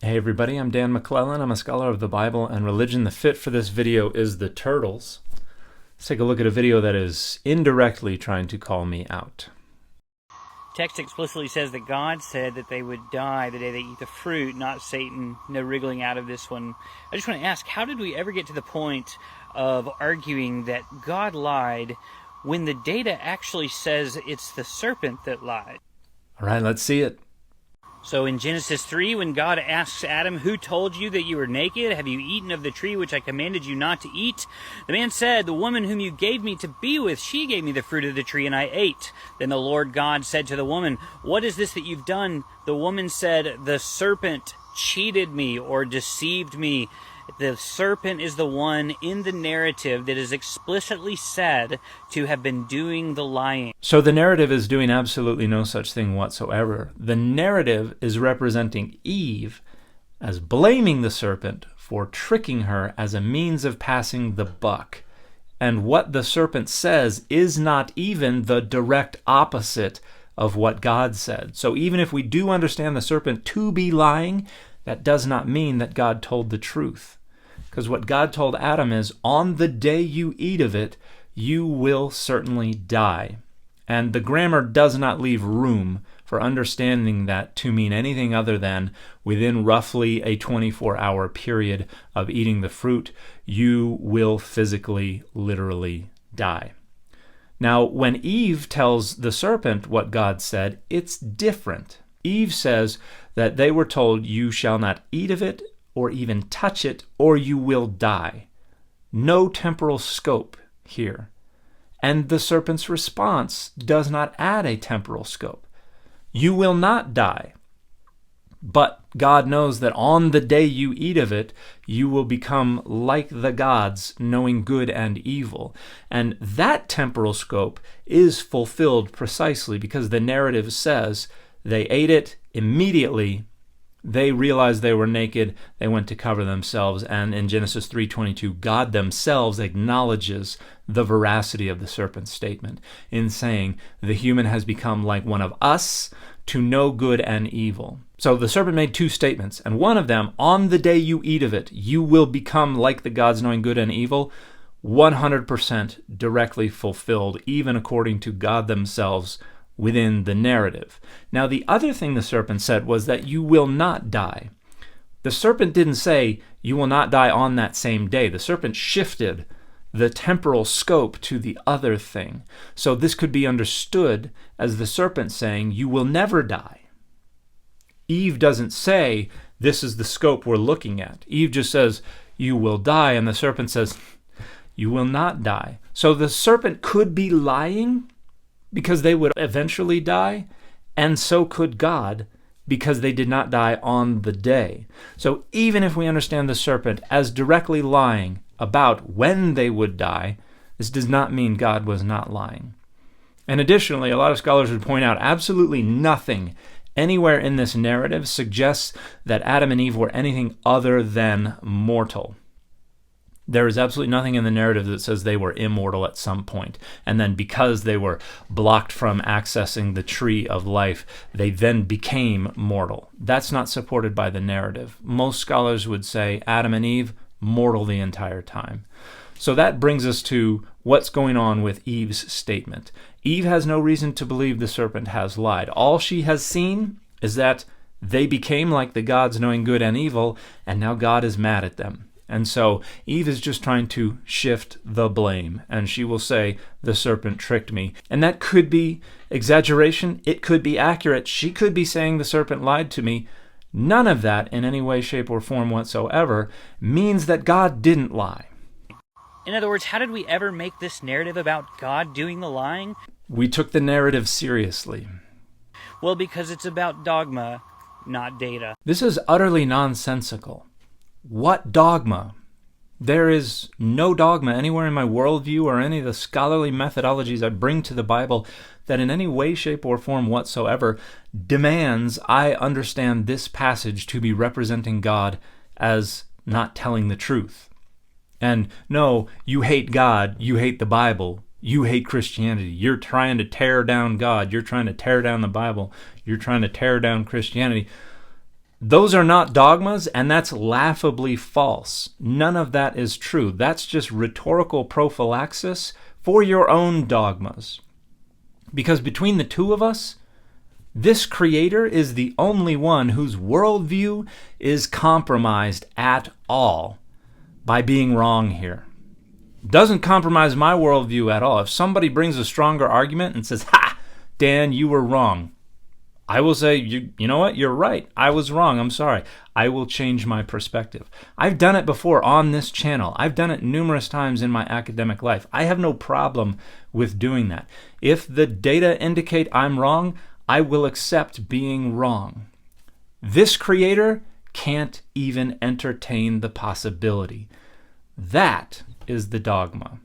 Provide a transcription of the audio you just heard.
Hey everybody, I'm Dan McClellan. I'm a scholar of the Bible and religion. The fit for this video is the turtles. Let's take a look at a video that is indirectly trying to call me out. Text explicitly says that God said that they would die the day they eat the fruit, not Satan. No wriggling out of this one. I just want to ask, how did we ever get to the point of arguing that God lied when the data actually says it's the serpent that lied? All right, let's see it. So in Genesis 3, when God asks Adam, "Who told you that you were naked? Have you eaten of the tree which I commanded you not to eat?" The man said, "The woman whom you gave me to be with, she gave me the fruit of the tree, and I ate." Then the Lord God said to the woman, "What is this that you've done?" The woman said, "The serpent cheated me," or deceived me. The serpent is the one in the narrative that is explicitly said to have been doing the lying. So the narrative is doing absolutely no such thing whatsoever. The narrative is representing Eve as blaming the serpent for tricking her as a means of passing the buck. And what the serpent says is not even the direct opposite of what God said. So even if we do understand the serpent to be lying, that does not mean that God told the truth. Because what God told Adam is, on the day you eat of it, you will certainly die. And the grammar does not leave room for understanding that to mean anything other than within roughly a 24-hour period of eating the fruit, you will physically, literally die. Now, when Eve tells the serpent what God said, it's different. Eve says that they were told, "You shall not eat of it or even touch it, or you will die." No temporal scope here. And the serpent's response does not add a temporal scope. You will not die. But God knows that on the day you eat of it, you will become like the gods, knowing good and evil. And that temporal scope is fulfilled precisely because the narrative says they ate it immediately. They realized they were naked, they went to cover themselves, and in Genesis 3:22, God themselves acknowledges the veracity of the serpent's statement in saying, the human has become like one of us to know good and evil. So the serpent made two statements, and one of them, on the day you eat of it, you will become like the gods knowing good and evil, 100% directly fulfilled, even according to God themselves, within the narrative. Now, the other thing the serpent said was that you will not die. The serpent didn't say you will not die on that same day. The serpent shifted the temporal scope to the other thing. So this could be understood as the serpent saying you will never die. Eve doesn't say this is the scope we're looking at. Eve just says you will die, and the serpent says you will not die. So the serpent could be lying because they would eventually die, and so could God, because they did not die on the day. So even if we understand the serpent as directly lying about when they would die, this does not mean God was not lying. And additionally, a lot of scholars would point out absolutely nothing anywhere in this narrative suggests that Adam and Eve were anything other than mortal. There is absolutely nothing in the narrative that says they were immortal at some point, and then because they were blocked from accessing the tree of life, they then became mortal. That's not supported by the narrative. Most scholars would say Adam and Eve, mortal the entire time. So that brings us to what's going on with Eve's statement. Eve has no reason to believe the serpent has lied. All she has seen is that they became like the gods knowing good and evil, and now God is mad at them. And so Eve is just trying to shift the blame, and she will say, the serpent tricked me. And that could be exaggeration. It could be accurate. She could be saying the serpent lied to me. None of that in any way, shape, or form whatsoever means that God didn't lie. In other words, how did we ever make this narrative about God doing the lying? We took the narrative seriously. Well, because it's about dogma, not data. This is utterly nonsensical. What dogma? There is no dogma anywhere in my worldview or any of the scholarly methodologies I bring to the Bible that in any way, shape, or form whatsoever demands I understand this passage to be representing God as not telling the truth. And no, you hate God, you hate the Bible, you hate Christianity. You're trying to tear down God, you're trying to tear down the Bible, you're trying to tear down Christianity. Those are not dogmas, and that's laughably false. None of that is true. That's just rhetorical prophylaxis for your own dogmas. Because between the two of us, this creator is the only one whose worldview is compromised at all by being wrong here. Doesn't compromise my worldview at all. If somebody brings a stronger argument and says, "Ha, Dan, you were wrong," I will say, you know what? You're right. I was wrong. I'm sorry. I will change my perspective. I've done it before on this channel. I've done it numerous times in my academic life. I have no problem with doing that. If the data indicate I'm wrong, I will accept being wrong. This creator can't even entertain the possibility. That is the dogma.